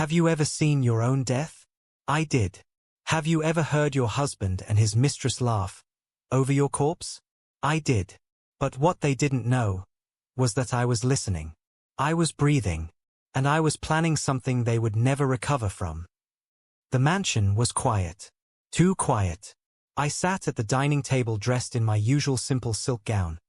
Have you ever seen your own death? I did. Have you ever heard your husband and his mistress laugh over your corpse? I did. But what they didn't know was that I was listening. I was breathing. And I was planning something they would never recover from. The mansion was quiet. Too quiet. I sat at the dining table dressed in my usual simple silk gown.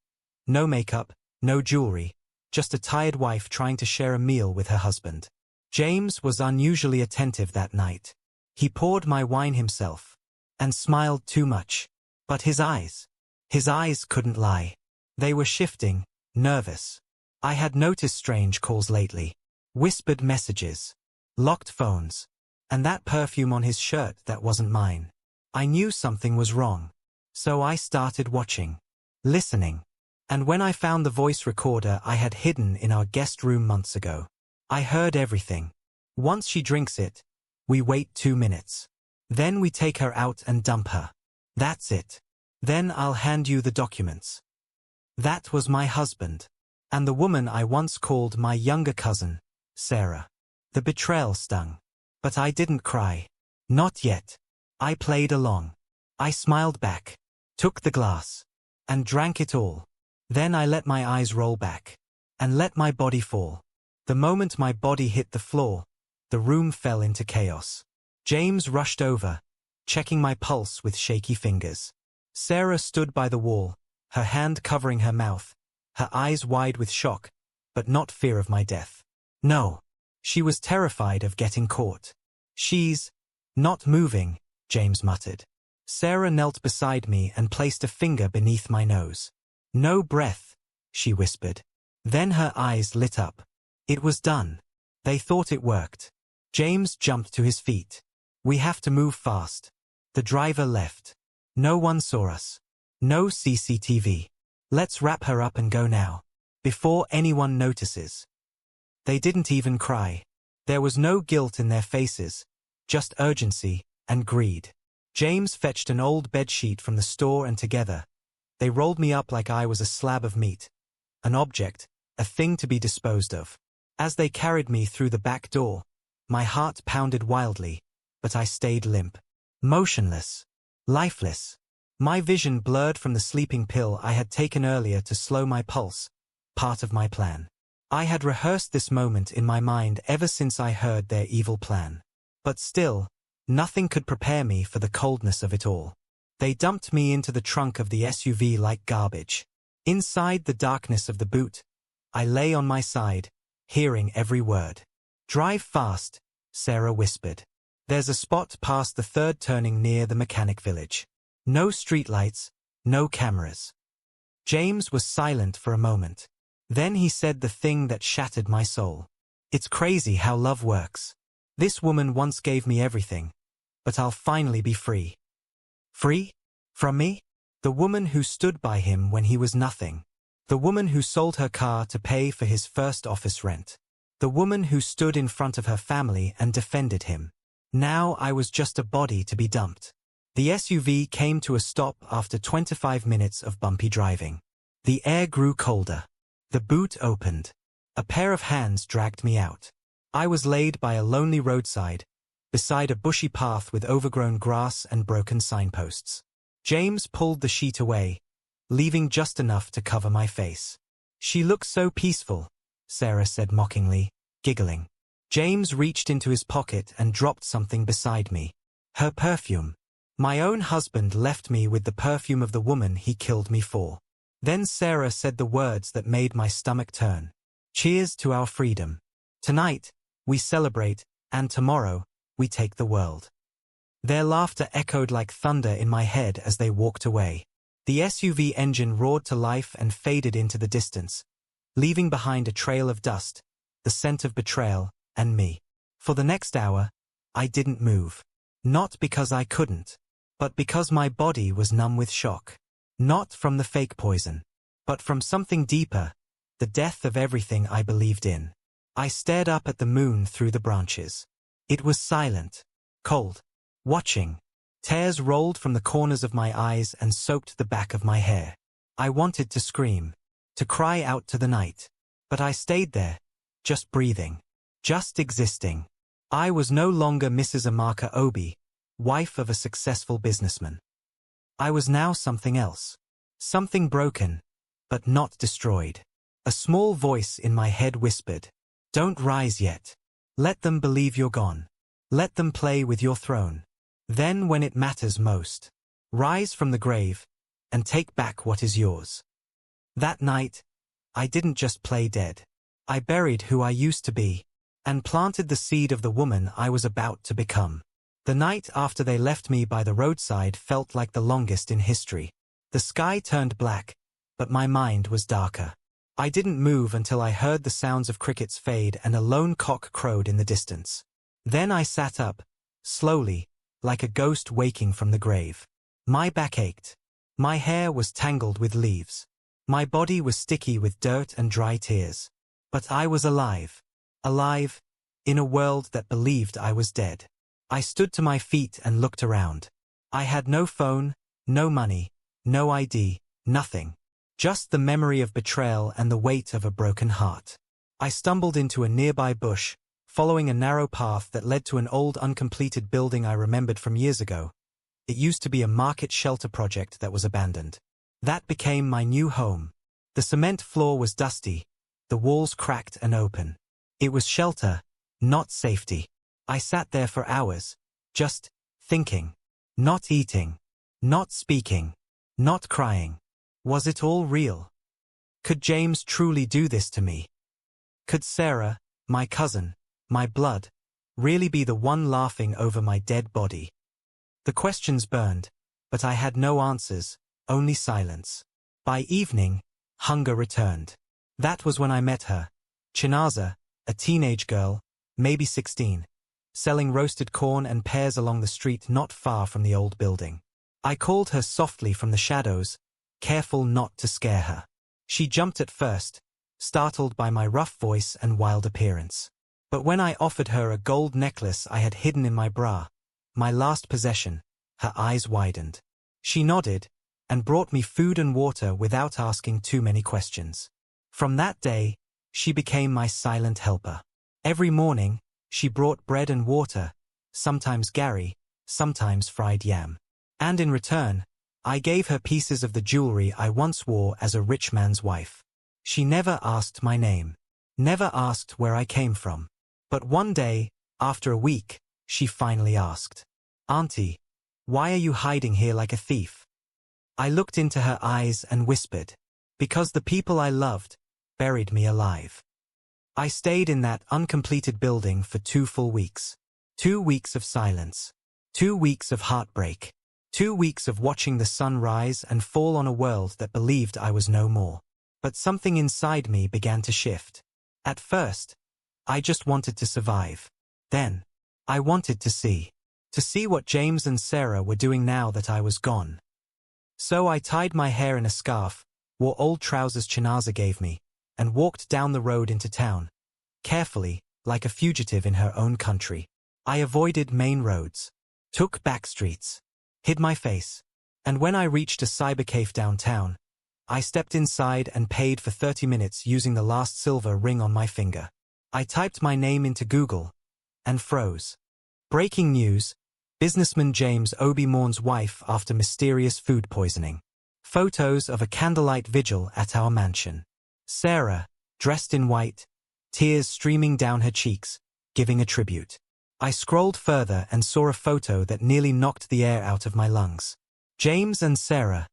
No makeup, no jewelry, just a tired wife trying to share a meal with her husband. James was unusually attentive that night. He poured my wine himself, and smiled too much. But his eyes couldn't lie. They were shifting, nervous. I had noticed strange calls lately. Whispered messages. Locked phones. And that perfume on his shirt that wasn't mine. I knew something was wrong. So I started watching. Listening. And when I found the voice recorder I had hidden in our guest room months ago, I heard everything. Once she drinks it, we wait 2 minutes. Then we take her out and dump her. That's it. Then I'll hand you the documents. That was my husband. And the woman I once called my younger cousin, Sarah. The betrayal stung. But I didn't cry. Not yet. I played along. I smiled back, took the glass, and drank it all. Then I let my eyes roll back, and let my body fall. The moment my body hit the floor, the room fell into chaos. James rushed over, checking my pulse with shaky fingers. Sarah stood by the wall, her hand covering her mouth, her eyes wide with shock, but not fear of my death. No. She was terrified of getting caught. She's not moving, James muttered. Sarah knelt beside me and placed a finger beneath my nose. No breath, she whispered. Then her eyes lit up. It was done. They thought it worked. James jumped to his feet. We have to move fast. The driver left. No one saw us. No CCTV. Let's wrap her up and go now. Before anyone notices. They didn't even cry. There was no guilt in their faces, just urgency and greed. James fetched an old bedsheet from the store and together, they rolled me up like I was a slab of meat. An object, a thing to be disposed of. As they carried me through the back door, my heart pounded wildly, but I stayed limp. Motionless. Lifeless. My vision blurred from the sleeping pill I had taken earlier to slow my pulse, part of my plan. I had rehearsed this moment in my mind ever since I heard their evil plan. But still, nothing could prepare me for the coldness of it all. They dumped me into the trunk of the SUV like garbage. Inside the darkness of the boot, I lay on my side, hearing every word. "Drive fast," Sarah whispered. "There's a spot past the third turning near the mechanic village. No streetlights, no cameras." James was silent for a moment. Then he said the thing that shattered my soul. "It's crazy how love works. This woman once gave me everything, but I'll finally be free." Free? From me? The woman who stood by him when he was nothing. The woman who sold her car to pay for his first office rent. The woman who stood in front of her family and defended him. Now I was just a body to be dumped. The SUV came to a stop after 25 minutes of bumpy driving. The air grew colder. The boot opened. A pair of hands dragged me out. I was laid by a lonely roadside, beside a bushy path with overgrown grass and broken signposts. James pulled the sheet away, leaving just enough to cover my face. "She looks so peaceful," Sarah said mockingly, giggling. James reached into his pocket and dropped something beside me. Her perfume. My own husband left me with the perfume of the woman he killed me for. Then Sarah said the words that made my stomach turn. "Cheers to our freedom. Tonight, we celebrate, and tomorrow, we take the world." Their laughter echoed like thunder in my head as they walked away. The SUV engine roared to life and faded into the distance, leaving behind a trail of dust, the scent of betrayal, and me. For the next hour, I didn't move. Not because I couldn't, but because my body was numb with shock. Not from the fake poison, but from something deeper, the death of everything I believed in. I stared up at the moon through the branches. It was silent, cold, watching. Tears rolled from the corners of my eyes and soaked the back of my hair. I wanted to scream, to cry out to the night. But I stayed there, just breathing, just existing. I was no longer Mrs. Amaka Obi, wife of a successful businessman. I was now something else. Something broken, but not destroyed. A small voice in my head whispered, "Don't rise yet. Let them believe you're gone. Let them play with your throne. Then when it matters most, rise from the grave and take back what is yours." That night, I didn't just play dead. I buried who I used to be and planted the seed of the woman I was about to become. The night after they left me by the roadside felt like the longest in history. The sky turned black, but my mind was darker. I didn't move until I heard the sounds of crickets fade and a lone cock crowed in the distance. Then I sat up, slowly, like a ghost waking from the grave. My back ached. My hair was tangled with leaves. My body was sticky with dirt and dry tears. But I was alive. Alive, in a world that believed I was dead. I stood to my feet and looked around. I had no phone, no money, no ID, nothing. Just the memory of betrayal and the weight of a broken heart. I stumbled into a nearby bush, following a narrow path that led to an old uncompleted building I remembered from years ago. It used to be a market shelter project that was abandoned. That became my new home. The cement floor was dusty, the walls cracked and open. It was shelter, not safety. I sat there for hours, just thinking, not eating, not speaking, not crying. Was it all real? Could James truly do this to me? Could Sarah, my cousin, my blood, really be the one laughing over my dead body? The questions burned, but I had no answers, only silence. By evening, hunger returned. That was when I met her, Chinaza, a teenage girl, maybe 16, selling roasted corn and pears along the street not far from the old building. I called her softly from the shadows, careful not to scare her. She jumped at first, startled by my rough voice and wild appearance. But when I offered her a gold necklace I had hidden in my bra, my last possession, her eyes widened. She nodded, and brought me food and water without asking too many questions. From that day, she became my silent helper. Every morning, she brought bread and water, sometimes Gary, sometimes fried yam. And in return, I gave her pieces of the jewelry I once wore as a rich man's wife. She never asked my name, never asked where I came from. But one day, after a week, she finally asked, "Auntie, why are you hiding here like a thief?" I looked into her eyes and whispered, "Because the people I loved buried me alive." I stayed in that uncompleted building for 2 full weeks. 2 weeks of silence. 2 weeks of heartbreak. 2 weeks of watching the sun rise and fall on a world that believed I was no more. But something inside me began to shift. At first, I just wanted to survive. Then, I wanted to see what James and Sarah were doing now that I was gone. So I tied my hair in a scarf, wore old trousers Chinaza gave me, and walked down the road into town, carefully, like a fugitive in her own country. I avoided main roads, took back streets, hid my face, and when I reached a cybercafe downtown, I stepped inside and paid for 30 minutes using the last silver ring on my finger. I typed my name into Google, and froze. Breaking news: businessman James Obi mourns wife after mysterious food poisoning. Photos of a candlelight vigil at our mansion. Sarah, dressed in white, tears streaming down her cheeks, giving a tribute. I scrolled further and saw a photo that nearly knocked the air out of my lungs. James and Sarah,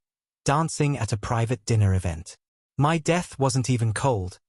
dancing at a private dinner event. My death wasn't even cold,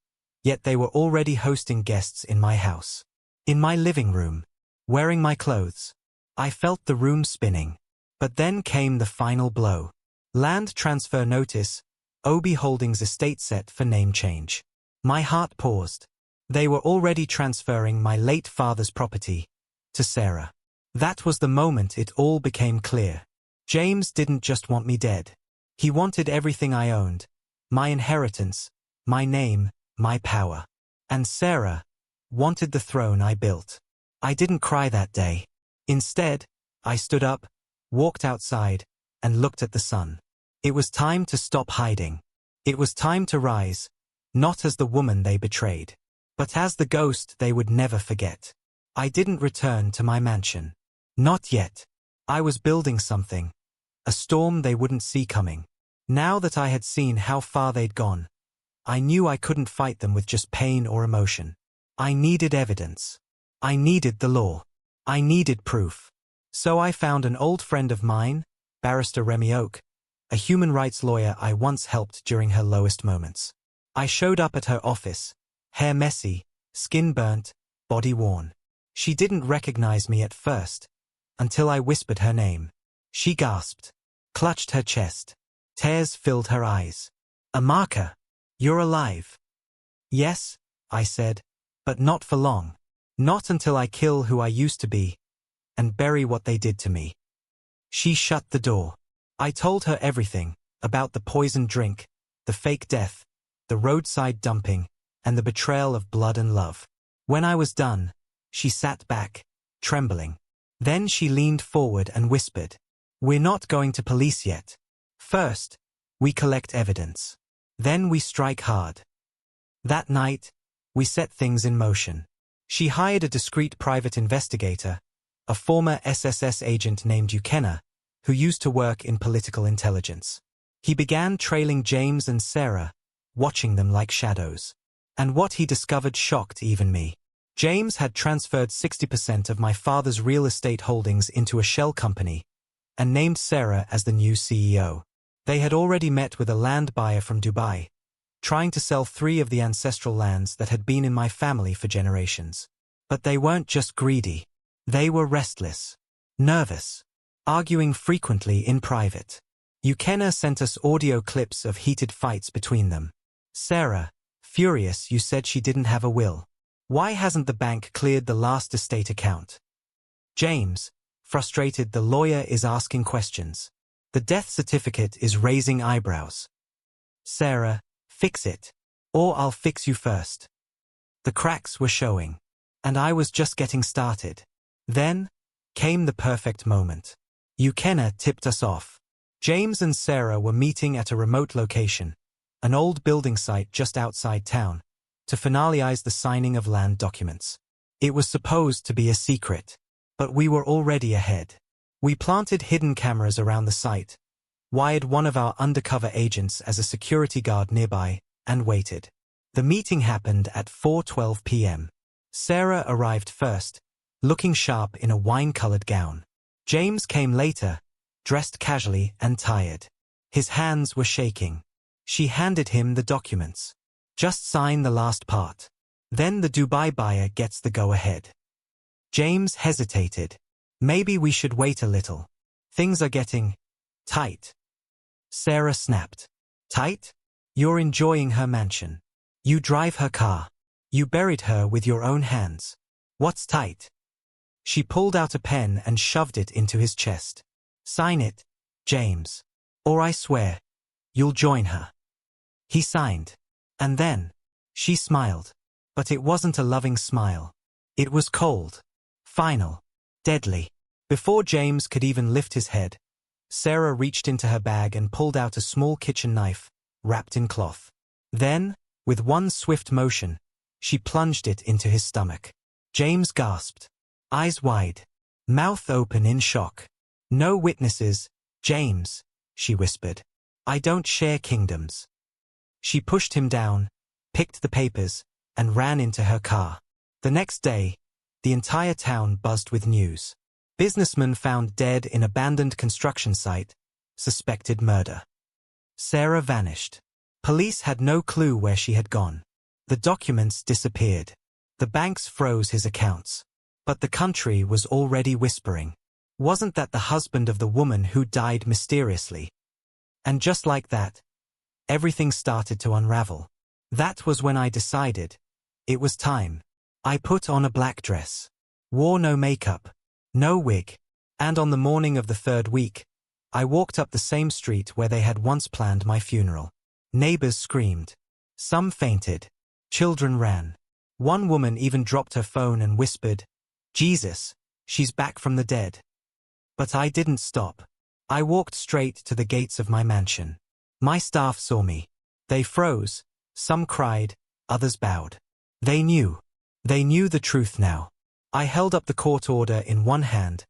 yet they were already hosting guests in my house. In my living room, wearing my clothes. I felt the room spinning. But then came the final blow. Land transfer notice, Obi Holdings estate set for name change. My heart paused. They were already transferring my late father's property to Sarah. That was the moment it all became clear. James didn't just want me dead. He wanted everything I owned. My inheritance, my name, my power. And Sarah wanted the throne I built. I didn't cry that day. Instead, I stood up, walked outside, and looked at the sun. It was time to stop hiding. It was time to rise, not as the woman they betrayed, but as the ghost they would never forget. I didn't return to my mansion. Not yet. I was building something. A storm they wouldn't see coming. Now that I had seen how far they'd gone, I knew I couldn't fight them with just pain or emotion. I needed evidence. I needed the law. I needed proof. So I found an old friend of mine, Barrister Remy Oak, a human rights lawyer I once helped during her lowest moments. I showed up at her office, hair messy, skin burnt, body worn. She didn't recognize me at first, until I whispered her name. She gasped, clutched her chest. Tears filled her eyes. Amaka, you're alive. Yes, I said, but not for long. Not until I kill who I used to be, and bury what they did to me. She shut the door. I told her everything, about the poisoned drink, the fake death, the roadside dumping, and the betrayal of blood and love. When I was done, she sat back, trembling. Then she leaned forward and whispered, "We're not going to police yet. First, we collect evidence. Then we strike hard." That night, we set things in motion. She hired a discreet private investigator, a former SSS agent named Ukena, who used to work in political intelligence. He began trailing James and Sarah, watching them like shadows. And what he discovered shocked even me. James had transferred 60% of my father's real estate holdings into a shell company, and named Sarah as the new CEO. They had already met with a land buyer from Dubai, trying to sell 3 of the ancestral lands that had been in my family for generations. But they weren't just greedy. They were restless, nervous, arguing frequently in private. Ukena sent us audio clips of heated fights between them. Sarah, furious, "You said she didn't have a will. Why hasn't the bank cleared the last estate account?" James, frustrated, "The lawyer is asking questions. The death certificate is raising eyebrows." Sarah, "Fix it. Or I'll fix you first." The cracks were showing. And I was just getting started. Then came the perfect moment. Ukena tipped us off. James and Sarah were meeting at a remote location, an old building site just outside town, to finalize the signing of land documents. It was supposed to be a secret, but we were already ahead. We planted hidden cameras around the site, wired one of our undercover agents as a security guard nearby, and waited. The meeting happened at 4:12 p.m. Sarah arrived first, looking sharp in a wine-colored gown. James came later, dressed casually and tired. His hands were shaking. She handed him the documents. "Just sign the last part. Then the Dubai buyer gets the go-ahead." James hesitated. "Maybe we should wait a little. Things are getting tight." Sarah snapped. "Tight? You're enjoying her mansion. You drive her car. You buried her with your own hands. What's tight?" She pulled out a pen and shoved it into his chest. "Sign it, James. Or I swear, you'll join her." He signed. And then, she smiled. But it wasn't a loving smile. It was cold, final, deadly. Before James could even lift his head, Sarah reached into her bag and pulled out a small kitchen knife, wrapped in cloth. Then, with one swift motion, she plunged it into his stomach. James gasped, eyes wide, mouth open in shock. "No witnesses, James," she whispered. "I don't share kingdoms." She pushed him down, picked the papers, and ran into her car. The next day, the entire town buzzed with news. Businessman found dead in abandoned construction site, suspected murder. Sarah vanished. Police had no clue where she had gone. The documents disappeared. The banks froze his accounts. But the country was already whispering. Wasn't that the husband of the woman who died mysteriously? And just like that, everything started to unravel. That was when I decided. It was time. I put on a black dress. Wore no makeup. No wig. And on the morning of the 3rd week, I walked up the same street where they had once planned my funeral. Neighbors screamed. Some fainted. Children ran. One woman even dropped her phone and whispered, "Jesus, she's back from the dead." But I didn't stop. I walked straight to the gates of my mansion. My staff saw me. They froze. Some cried, others bowed. They knew. They knew the truth now. I held up the court order in one hand,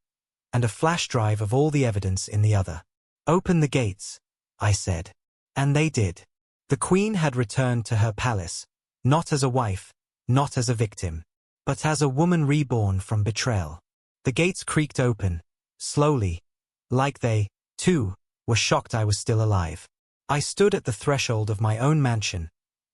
and a flash drive of all the evidence in the other. "Open the gates," I said. And they did. The queen had returned to her palace, not as a wife, not as a victim, but as a woman reborn from betrayal. The gates creaked open, slowly, like they, too, were shocked I was still alive. I stood at the threshold of my own mansion,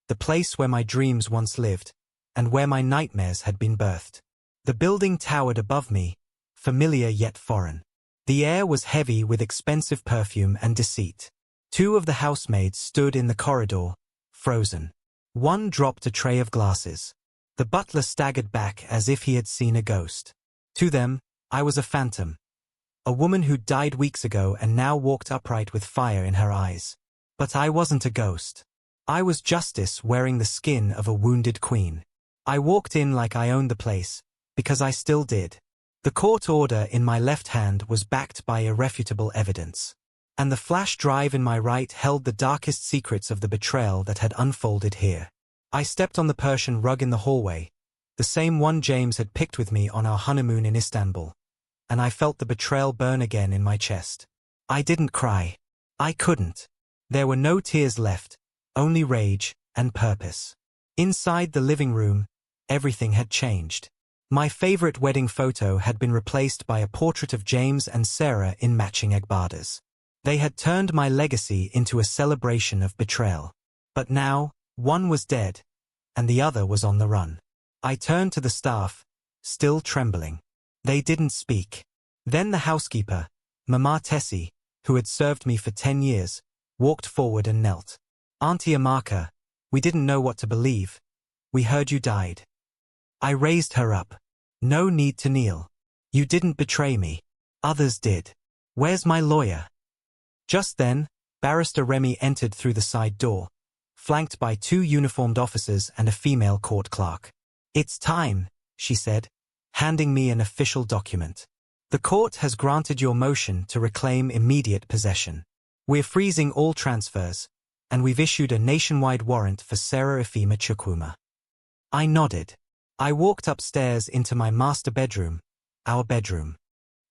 the place where my dreams once lived, and where my nightmares had been birthed. The building towered above me, familiar yet foreign. The air was heavy with expensive perfume and deceit. Two of the housemaids stood in the corridor, frozen. One dropped a tray of glasses. The butler staggered back as if he had seen a ghost. To them, I was a phantom. A woman who'd died weeks ago and now walked upright with fire in her eyes. But I wasn't a ghost. I was justice wearing the skin of a wounded queen. I walked in like I owned the place, because I still did. The court order in my left hand was backed by irrefutable evidence. And the flash drive in my right held the darkest secrets of the betrayal that had unfolded here. I stepped on the Persian rug in the hallway, the same one James had picked with me on our honeymoon in Istanbul, and I felt the betrayal burn again in my chest. I didn't cry. I couldn't. There were no tears left, only rage and purpose. Inside the living room, everything had changed. My favorite wedding photo had been replaced by a portrait of James and Sarah in matching egbadas. They had turned my legacy into a celebration of betrayal. But now, one was dead, and the other was on the run. I turned to the staff, still trembling. They didn't speak. Then the housekeeper, Mama Tessie, who had served me for 10 years, walked forward and knelt. "Auntie Amaka, we didn't know what to believe. We heard you died." I raised her up. "No need to kneel. You didn't betray me. Others did. Where's my lawyer?" Just then, Barrister Remy entered through the side door, flanked by 2 uniformed officers and a female court clerk. "It's time," she said, handing me an official document. "The court has granted your motion to reclaim immediate possession. We're freezing all transfers, and we've issued a nationwide warrant for Sarah Ifema Chukwuma." I nodded. I walked upstairs into my master bedroom, our bedroom.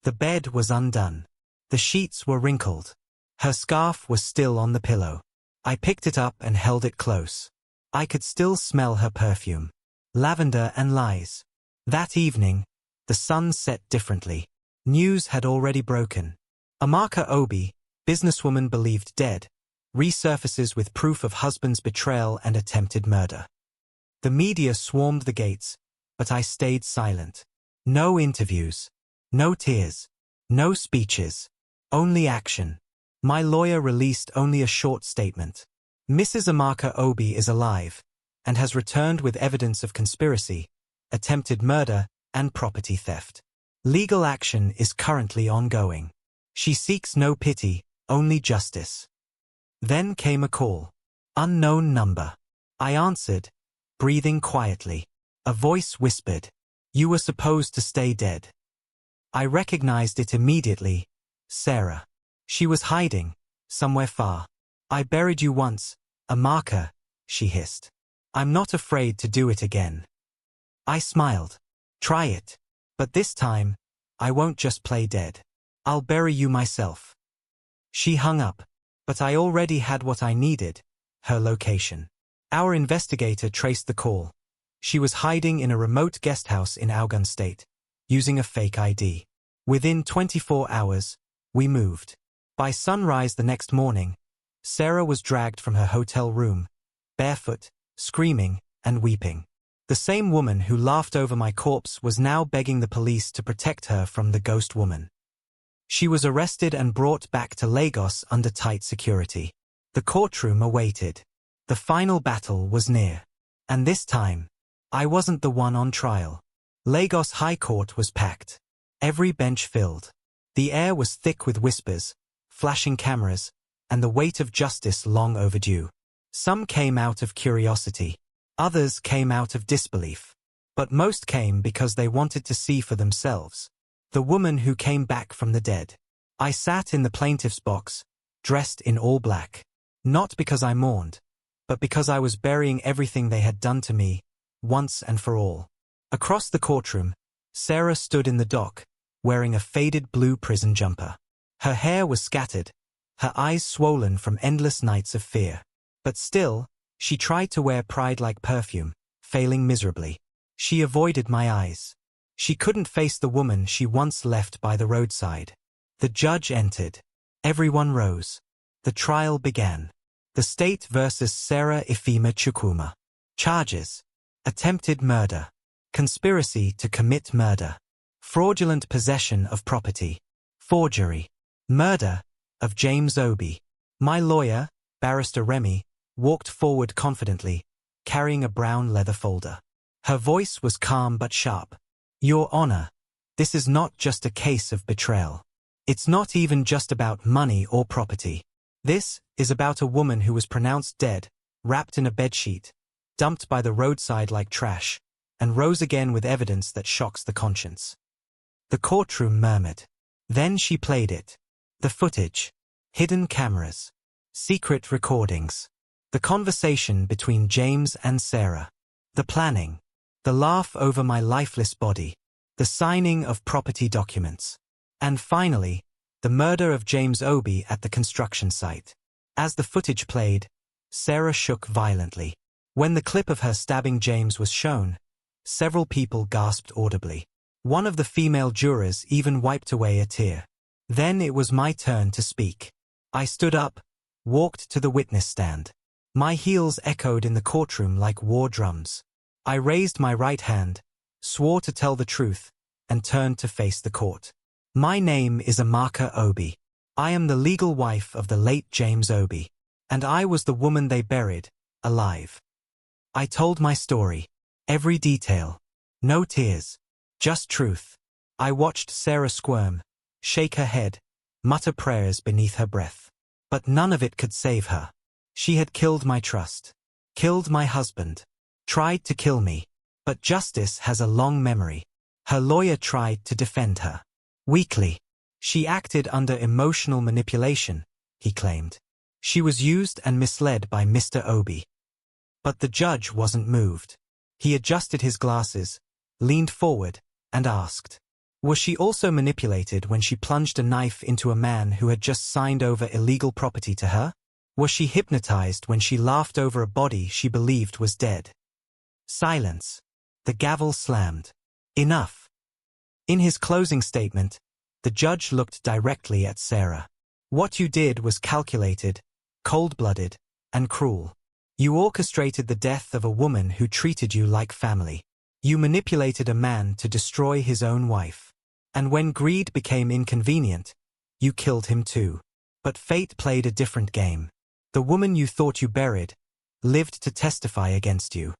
The bed was undone. The sheets were wrinkled. Her scarf was still on the pillow. I picked it up and held it close. I could still smell her perfume. Lavender and lies. That evening, the sun set differently. News had already broken. Amaka Obi, businesswoman believed dead, resurfaces with proof of husband's betrayal and attempted murder. The media swarmed the gates, but I stayed silent. No interviews. No tears. No speeches. Only action. My lawyer released only a short statement. "Mrs. Amaka Obi is alive, and has returned with evidence of conspiracy, attempted murder, and property theft. Legal action is currently ongoing. She seeks no pity, only justice." Then came a call. Unknown number. I answered, breathing quietly. A voice whispered, "You were supposed to stay dead." I recognized it immediately. Sarah. She was hiding, somewhere far. "I buried you once, Amaka," she hissed. "I'm not afraid to do it again." I smiled. "Try it. But this time, I won't just play dead. I'll bury you myself." She hung up, but I already had what I needed, her location. Our investigator traced the call. She was hiding in a remote guesthouse in Augun State, using a fake ID. Within 24 hours, we moved. By sunrise the next morning, Sarah was dragged from her hotel room, barefoot, screaming, and weeping. The same woman who laughed over my corpse was now begging the police to protect her from the ghost woman. She was arrested and brought back to Lagos under tight security. The courtroom awaited. The final battle was near. And this time, I wasn't the one on trial. Lagos High Court was packed. Every bench filled. The air was thick with whispers, flashing cameras, and the weight of justice long overdue. Some came out of curiosity. Others came out of disbelief. But most came because they wanted to see for themselves. The woman who came back from the dead. I sat in the plaintiff's box, dressed in all black. Not because I mourned, but because I was burying everything they had done to me, once and for all. Across the courtroom, Sarah stood in the dock, wearing a faded blue prison jumper. Her hair was scattered, her eyes swollen from endless nights of fear. But still, she tried to wear pride like perfume, failing miserably. She avoided my eyes. She couldn't face the woman she once left by the roadside. The judge entered. Everyone rose. The trial began. The state versus Sarah Ifeoma Chukwuma. Charges: attempted murder, conspiracy to commit murder, fraudulent possession of property, forgery, murder of James Obi. My lawyer, Barrister Remy, walked forward confidently, carrying a brown leather folder. Her voice was calm but sharp. Your Honor, this is not just a case of betrayal. It's not even just about money or property. This is about a woman who was pronounced dead, wrapped in a bedsheet, dumped by the roadside like trash, and rose again with evidence that shocks the conscience. The courtroom murmured. Then she played it. The footage. Hidden cameras. Secret recordings. The conversation between James and Sarah. The planning. The laugh over my lifeless body. The signing of property documents. And finally, the murder of James Obi at the construction site. As the footage played, Sarah shook violently. When the clip of her stabbing James was shown, several people gasped audibly. One of the female jurors even wiped away a tear. Then it was my turn to speak. I stood up, walked to the witness stand. My heels echoed in the courtroom like war drums. I raised my right hand, swore to tell the truth, and turned to face the court. My name is Amaka Obi. I am the legal wife of the late James Obi, and I was the woman they buried, alive. I told my story. Every detail. No tears. Just truth. I watched Sarah squirm, shake her head, mutter prayers beneath her breath. But none of it could save her. She had killed my trust. Killed my husband. Tried to kill me. But justice has a long memory. Her lawyer tried to defend her. Weakly. She acted under emotional manipulation, he claimed. She was used and misled by Mr. Obi. But the judge wasn't moved. He adjusted his glasses, leaned forward, and asked, was she also manipulated when she plunged a knife into a man who had just signed over illegal property to her? Was she hypnotized when she laughed over a body she believed was dead? Silence. The gavel slammed. Enough. In his closing statement, the judge looked directly at Sarah. What you did was calculated, cold-blooded, and cruel. You orchestrated the death of a woman who treated you like family. You manipulated a man to destroy his own wife. And when greed became inconvenient, you killed him too. But fate played a different game. The woman you thought you buried lived to testify against you.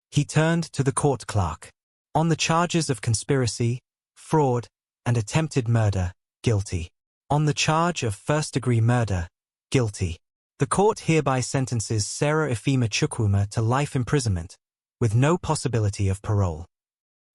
He turned to the court clerk. On the charges of conspiracy, fraud, and attempted murder, guilty. On the charge of first-degree murder, guilty. The court hereby sentences Sarah Ifeoma Chukwuma to life imprisonment, with no possibility of parole.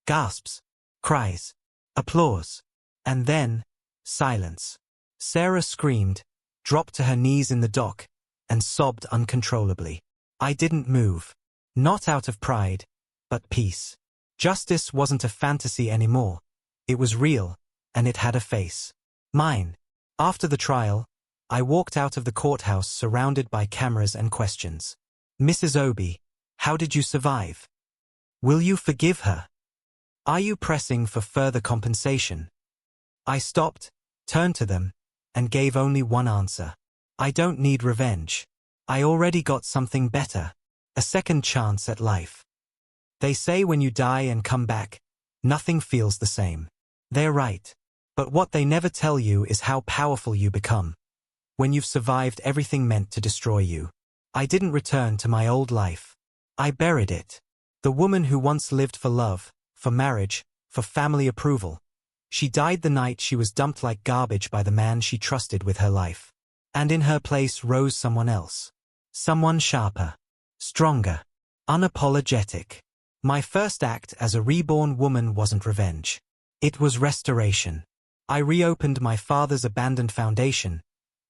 Gasps, cries, applause, and then, silence. Sarah screamed, dropped to her knees in the dock, and sobbed uncontrollably. I didn't move. Not out of pride, but peace. Justice wasn't a fantasy anymore. It was real, and it had a face. Mine. After the trial, I walked out of the courthouse surrounded by cameras and questions. Mrs. Obi, how did you survive? Will you forgive her? Are you pressing for further compensation? I stopped, turned to them, and gave only one answer. I don't need revenge. I already got something better. A second chance at life. They say when you die and come back, nothing feels the same. They're right. But what they never tell you is how powerful you become. When you've survived everything meant to destroy you. I didn't return to my old life. I buried it. The woman who once lived for love, for marriage, for family approval. She died the night she was dumped like garbage by the man she trusted with her life. And in her place rose someone else. Someone sharper. Stronger. Unapologetic. My first act as a reborn woman wasn't revenge. It was restoration. I reopened my father's abandoned foundation,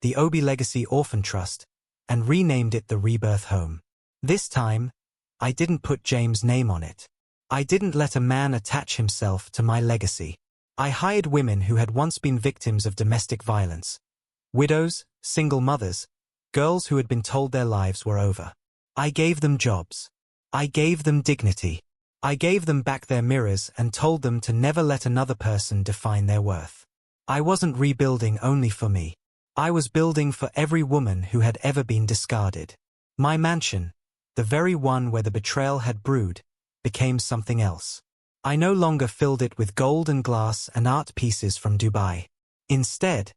the Obi Legacy Orphan Trust, and renamed it the Rebirth Home. This time, I didn't put James' name on it. I didn't let a man attach himself to my legacy. I hired women who had once been victims of domestic violence. Widows, single mothers, girls who had been told their lives were over. I gave them jobs. I gave them dignity. I gave them back their mirrors and told them to never let another person define their worth. I wasn't rebuilding only for me. I was building for every woman who had ever been discarded. My mansion, the very one where the betrayal had brewed, became something else. I no longer filled it with gold and glass and art pieces from Dubai. Instead,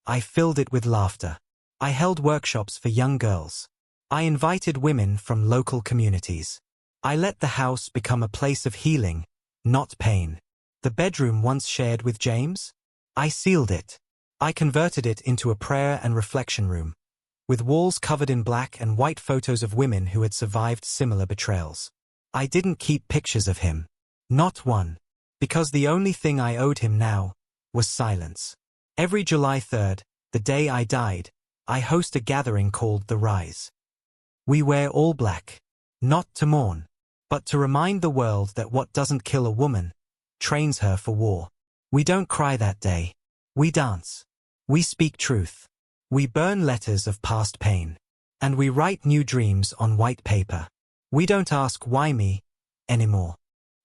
I filled it with laughter. I held workshops for young girls. I invited women from local communities. I let the house become a place of healing, not pain. The bedroom once shared with James? I sealed it. I converted it into a prayer and reflection room, with walls covered in black and white photos of women who had survived similar betrayals. I didn't keep pictures of him. Not one. Because the only thing I owed him now was silence. Every July 3rd, the day I died, I host a gathering called The Rise. We wear all black. Not to mourn, but to remind the world that what doesn't kill a woman trains her for war. We don't cry that day. We dance. We speak truth. We burn letters of past pain. And we write new dreams on white paper. We don't ask why me anymore.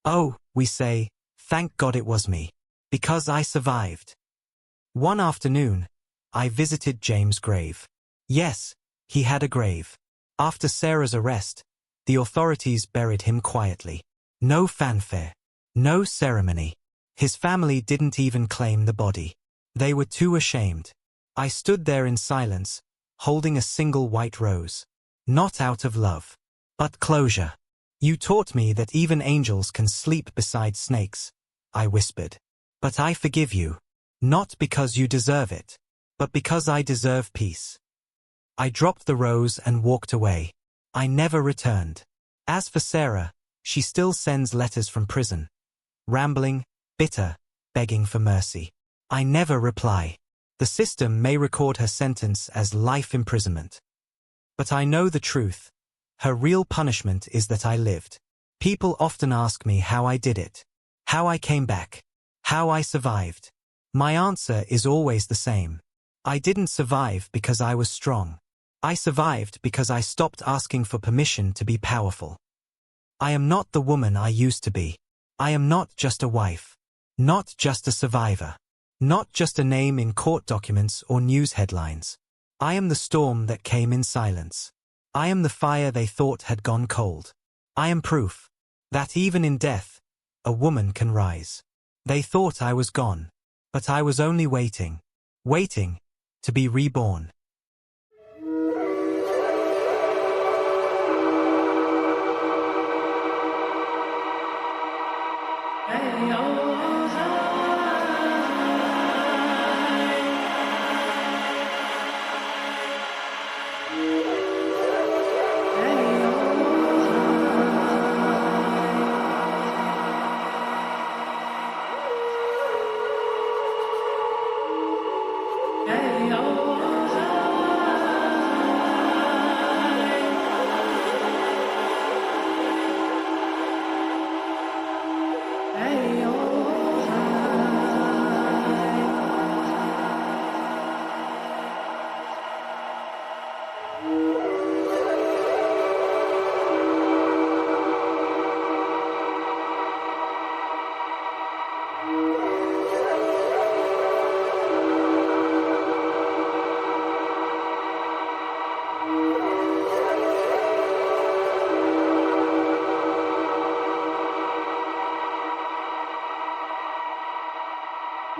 Oh, we say, thank God it was me. Because I survived. One afternoon, I visited James' grave. Yes, he had a grave. After Sarah's arrest, the authorities buried him quietly. No fanfare. No ceremony. His family didn't even claim the body. They were too ashamed. I stood there in silence, holding a single white rose. Not out of love, but closure. You taught me that even angels can sleep beside snakes, I whispered. But I forgive you. Not because you deserve it, but because I deserve peace. I dropped the rose and walked away. I never returned. As for Sarah, she still sends letters from prison. Rambling, bitter, begging for mercy. I never reply. The system may record her sentence as life imprisonment. But I know the truth. Her real punishment is that I lived. People often ask me how I did it. How I came back. How I survived. My answer is always the same. I didn't survive because I was strong. I survived because I stopped asking for permission to be powerful. I am not the woman I used to be. I am not just a wife. Not just a survivor. Not just a name in court documents or news headlines. I am the storm that came in silence. I am the fire they thought had gone cold. I am proof that even in death, a woman can rise. They thought I was gone, but I was only waiting to be reborn.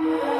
Yeah.